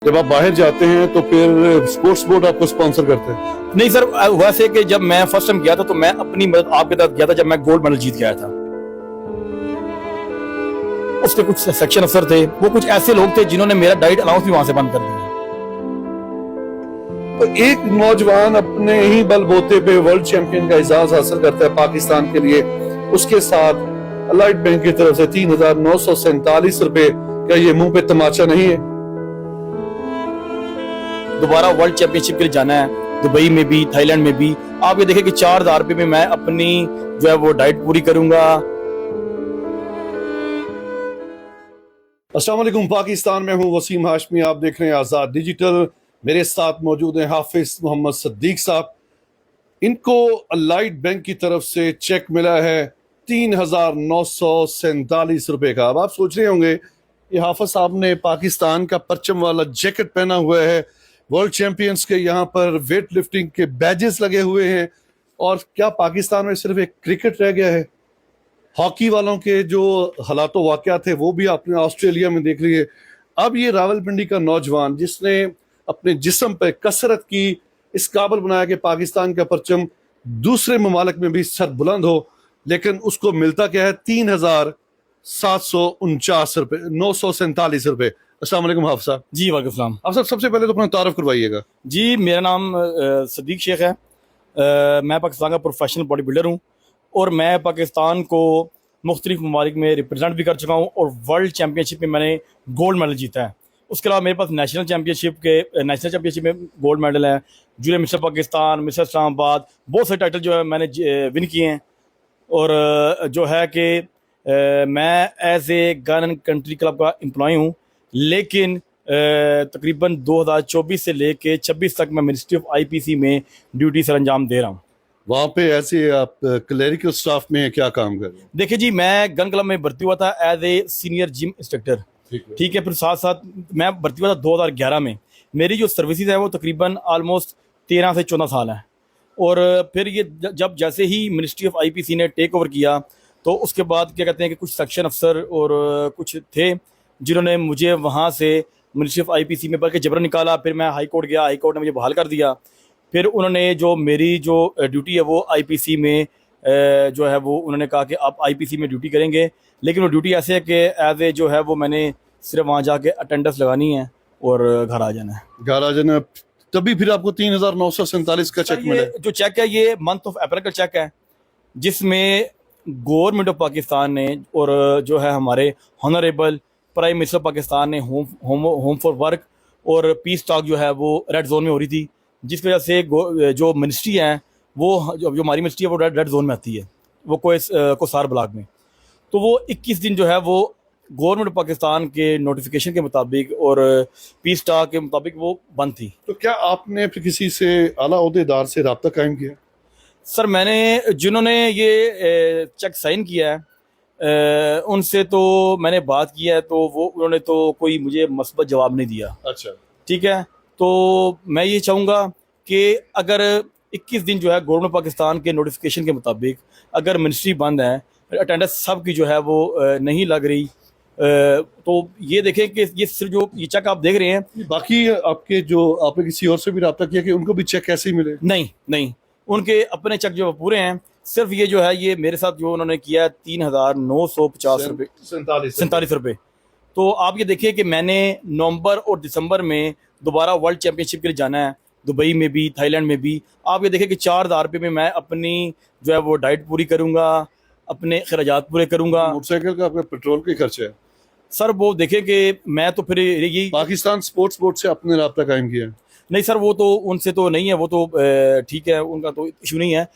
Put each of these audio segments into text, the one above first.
जब आप बाहर जाते हैं तो फिर स्पोर्ट्स बोर्ड आपको स्पॉन्सर करते हैं? नहीं सर, हुआ से कि जब मैं फर्स्ट टाइम गया था तो मैं अपनी मदद आपके साथ गया था जब मैं गोल्ड मेडल जीत गया था। उसके कुछ सेक्शन अफसर थे, वो कुछ ऐसे लोग थे जिन्होंने मेरा डाइट अलाउंस भी वहां से बंद कर दिया। तो एक नौजवान अपने ही बलबूते पे वर्ल्ड चैंपियन का एजाज हासिल करता है पाकिस्तान के लिए, उसके साथ अलाइड बैंक की तरफ से 3,947 रुपए, क्या ये मुंह पे तमाचा नहीं है? दोबारा वर्ल्ड चैंपियनशिप के लिए जाना है, दुबई में भी थाईलैंड में भी। आप ये देखें कि 4,000 रुपए में मैं अपनी जो है वो डाइट पूरी करूंगा। अस्सलाम वालेकुम, पाकिस्तान में हूँ वसीम हाशमी, आप देख रहे हैं आजाद डिजिटल। मेरे साथ मौजूद हैं हाफिज मोहम्मद सद्दीक साहब। इनको अलाइड बैंक की तरफ से चेक मिला है 3,947 रुपए का। अब आप सोच रहे होंगे ये हाफिज साहब ने पाकिस्तान का परचम वाला जैकेट पहना हुआ है, वर्ल्ड चैंपियंस के यहाँ पर वेट लिफ्टिंग के बैजेस लगे हुए हैं, और क्या पाकिस्तान में सिर्फ एक क्रिकेट रह गया है? हॉकी वालों के जो हालात वाक़यात थे वो भी आपने ऑस्ट्रेलिया में देख लिए। अब ये रावलपिंडी का नौजवान जिसने अपने जिस्म पे कसरत की, इस काबिल बनाया कि पाकिस्तान का परचम दूसरे ममालिक में भी सर बुलंद हो, लेकिन उसको मिलता क्या है? 3,749 रुपए, 947 रुपए। अस्सलाम वालेकुम हाफ़िज़ साहब। जी वालेकुम सलाम। आप सब सबसे पहले तो अपना तारुफ करवाइएगा। जी, मेरा नाम सदीक शेख है। मैं पाकिस्तान का प्रोफेशनल बॉडी बिल्डर हूँ और मैं पाकिस्तान को मुख्तलिफ ममालिक में रिप्रेजेंट भी कर चुका हूँ और वर्ल्ड चैम्पियनशिप में मैंने गोल्ड मेडल जीता है। उसके अलावा मेरे पास नेशनल चैम्पियनशिप में गोल्ड मेडल है, junior mister Pakistan, mister Islamabad, बहुत सारे टाइटल जो है मैंने विन किए हैं। और जो है कि मैं as a gun and country club का एम्प्लॉय हूँ, लेकिन तकरीबन 2024 से लेके 26 तक मैं मिनिस्ट्री ऑफ आईपीसी में ड्यूटी सर अंजाम दे रहा हूँ। वहाँ पे ऐसे आप क्लरिकल स्टाफ में क्या काम कर रहे हैं? देखिए जी, मैं गन क्लब में भर्ती हुआ था as a senior gym instructor, ठीक है। फिर साथ साथ मैं भर्ती हुआ था 2011 में। मेरी जो सर्विसेज है वो तकरीबन ऑलमोस्ट 13 से 14 साल है। और फिर ये जब जैसे ही मिनिस्ट्री ऑफ आईपीसी ने टेक ओवर किया तो उसके बाद क्या कहते हैं कि कुछ सेक्शन अफसर और कुछ थे जिन्होंने मुझे वहाँ से मिनिस्ट्री ऑफ आईपीसी में बल्कि जबरन निकाला। फिर मैं हाई कोर्ट गया, हाई कोर्ट ने मुझे बहाल कर दिया। फिर उन्होंने जो मेरी जो ड्यूटी है वो आईपीसी में जो है वो उन्होंने कहा कि आप आईपीसी में ड्यूटी करेंगे, लेकिन वो ड्यूटी ऐसे है कि एज ए जो है वो मैंने सिर्फ वहाँ जाके अटेंडेंस लगानी है और घर आ जाना है। घर आ जाना, तभी फिर आपको 3,947 का चेक मिला। जो चेक है ये मंथ ऑफ अप्रैल का चेक है, जिसमें गवर्नमेंट ऑफ पाकिस्तान ने और जो है हमारे हॉनरेबल प्राइम मिनिस्टर पाकिस्तान ने होम फॉर वर्क और पीस टॉक जो है वो रेड जोन में हो रही थी, जिस वजह से जो मिनिस्ट्री है वो जो हमारी मिनिस्ट्री है वो रेड जोन में आती है, वो कोसार ब्लॉक में। तो वो 21 दिन जो है वो गवर्नमेंट पाकिस्तान के नोटिफिकेशन के मुताबिक और पीस टॉक के मुताबिक वो बंद थी। तो क्या आपने फिर किसी से आला ओहदेदार से रब्ता कायम किया? सर, मैंने जिन्होंने ये चेक साइन किया है उनसे तो मैंने बात किया है, तो वो उन्होंने तो कोई मुझे मस्बत जवाब नहीं दिया। अच्छा, ठीक है। तो मैं ये चाहूँगा कि अगर 21 दिन जो है गवर्नमेंट पाकिस्तान के नोटिफिकेशन के मुताबिक अगर मिनिस्ट्री बंद है, अटेंडेंस सब की जो है वो नहीं लग रही, तो ये देखें कि ये सिर्फ जो ये चेक आप देख रहे हैं, बाकी आपके जो आपने किसी और से भी रब्ता किया कि उनको भी चेक कैसे ही मिले? नहीं, उनके अपने चेक जो पूरे हैं। सिर्फ ये जो है ये मेरे साथ जो उन्होंने किया है 3,950 रुपये, 47 रुपये। तो आप ये देखिए कि मैंने नवंबर और दिसंबर में दोबारा वर्ल्ड चैंपियनशिप के लिए जाना है, दुबई में भी थाईलैंड में भी। आप ये देखिए कि 4,000 रुपये में मैं अपनी जो है वो डाइट पूरी करूँगा, अपने खर्चात पूरे करूँगा। मोटरसाइकिल का आपका पेट्रोल के खर्चे है? सर वो देखें कि मैं तो फिर यही पाकिस्तान स्पोर्ट्स बोर्ड से आपने रब्ता कायम किया? नहीं सर, वो तो उनसे तो नहीं है, वो तो ठीक है, उनका तो इशू नहीं है,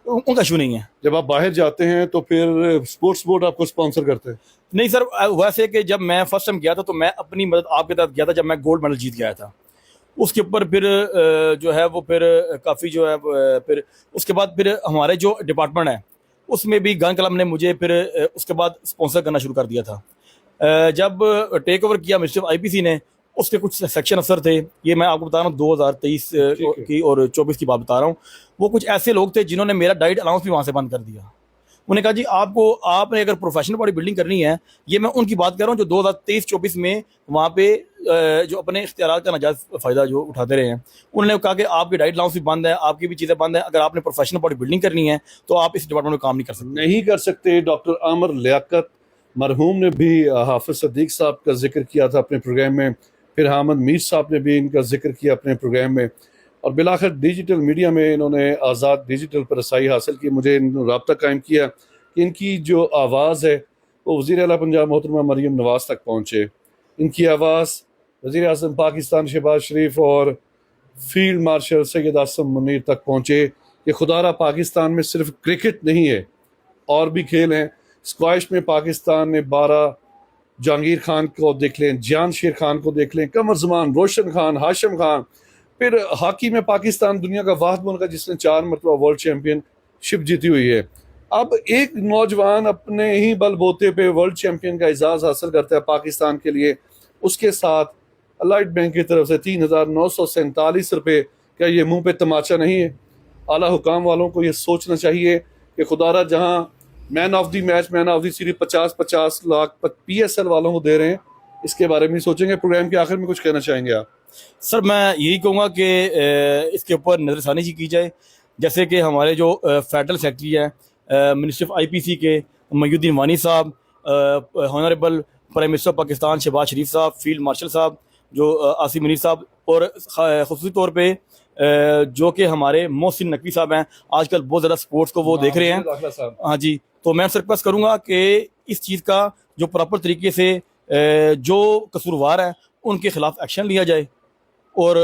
उनका इशू नहीं है। जब आप बाहर जाते हैं तो फिर स्पोर्ट्स बोर्ड आपको स्पॉन्सर करते हैं? नहीं सर, वैसे कि जब मैं फर्स्ट टाइम गया था तो मैं अपनी मदद आपके साथ गया था जब मैं गोल्ड मेडल जीत गया था। उसके ऊपर फिर जो है वो फिर काफ़ी जो है फिर उसके बाद फिर हमारे जो डिपार्टमेंट है उसमें भी गन क्लब ने मुझे फिर उसके बाद स्पॉन्सर करना शुरू कर दिया था। जब टेक ओवर किया मिनिस्ट्री ऑफ आईपीसी ने, उसके कुछ सेक्शन अफसर थे, ये मैं आपको बता रहा हूँ 2023 की और 24 की बात बता रहा हूँ। वो कुछ ऐसे लोग थे जिन्होंने मेरा डाइट अलाउंस भी वहाँ से बंद कर दिया। उन्होंने कहा जी आपने अगर प्रोफेशनल बॉडी बिल्डिंग करनी है, ये मैं उनकी बात कर रहा हूँ जो 2023-24 में वहाँ पे जो अपने इख्तियार का नाजायज़ फ़ायदा जो उठाते रहे हैं, उन्होंने कहा कि आपकी डाइट अलाउंस भी बंद है, आपकी भी चीज़ें बंद हैं, अगर आपने प्रोफेशनल बॉडी बिल्डिंग करनी है तो आप इस डिपार्टमेंट में काम नहीं कर सकते। नहीं कर सकते। डॉक्टर आमर लियाकत मरहूम ने भी हाफिज सदीक साहब का जिक्र किया था अपने प्रोग्राम में, फिर हामिद मीर साहब ने भी इनका जिक्र किया अपने प्रोग्राम में, और बिलाखिर डिजिटल मीडिया में इन्होंने आज़ाद डिजिटल पर रसाई हासिल की, मुझे रब्ता कायम किया कि इनकी जो आवाज़ है वो वज़ीर आला पंजाब मोहतरमा मरीम नवाज़ तक पहुँचे। इनकी आवाज़ वज़ीर आज़म पाकिस्तान शहबाज शरीफ और फील्ड मार्शल सैयद आसिम मुनीर तक पहुँचे कि खुदारा पाकिस्तान में सिर्फ क्रिकेट नहीं है, और भी खेल हैं। स्क्वैश में पाकिस्तान ने 12 जहांगीर खान को देख लें, जान शेर खान को देख लें, कमर जमान, रोशन खान, हाशिम खान। फिर हॉकी में पाकिस्तान दुनिया का वाहिद मुल्क है जिसने 4 मरतबा वर्ल्ड चैम्पियनशिप जीती हुई है। अब एक नौजवान अपने ही बलबूते पे वर्ल्ड चैम्पियन का एजाज़ हासिल करता है पाकिस्तान के लिए, उसके साथ अलाइड बैंक की तरफ से 3,947 रुपये। क्या ये मुंह पे तमाचा नहीं है? आला हुकाम वालों को ये सोचना चाहिए कि खुदारा जहां man of the match, man of the series 50-50 lakh PSL वालों को दे रहे हैं, इसके बारे में सोचेंगे। प्रोग्राम के आखिर में कुछ कहना चाहेंगे आप? सर मैं यही कहूँगा कि इसके ऊपर नज़रसानी की जाए, जैसे कि हमारे जो फेडरल सेक्रेटरी है मिनिस्टर ऑफ IPC के मयूद्दीन वानी साहब, honourable prime minister Pakistan Shahbaz Sharif साहब, फील्ड मार्शल साहब जो आसिम मुनीर साहब, और ख़ुसूसी तौर पे जो कि हमारे मोहसिन नकवी साहब हैं, आजकल बहुत ज़्यादा स्पोर्ट्स को वो देख रहे हैं। हाँ जी, तो मैं रिक्वेस्ट करूँगा कि इस चीज़ का जो प्रॉपर तरीके से जो कसूरवार है उनके खिलाफ एक्शन लिया जाए, और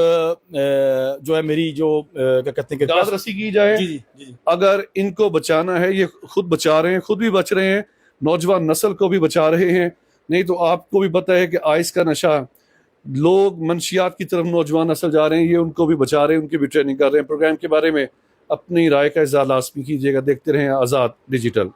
जो है मेरी जो क्या कहते हैं कि दाद रसी की जाए। जी जी जी जी। अगर इनको बचाना है, ये खुद बचा रहे हैं, खुद भी बच रहे हैं, नौजवान नस्ल को भी बचा रहे हैं। नहीं तो आपको भी पता है कि आइस का नशा, लोग मंशियात की तरफ नौजवान नस्ल जा रहे हैं, ये उनको भी बचा रहे हैं, उनकी भी ट्रेनिंग कर रहे हैं। प्रोग्राम के बारे में अपनी राय का इज़हार लाज़मी कीजिएगा। देखते रहें आज़ाद डिजिटल।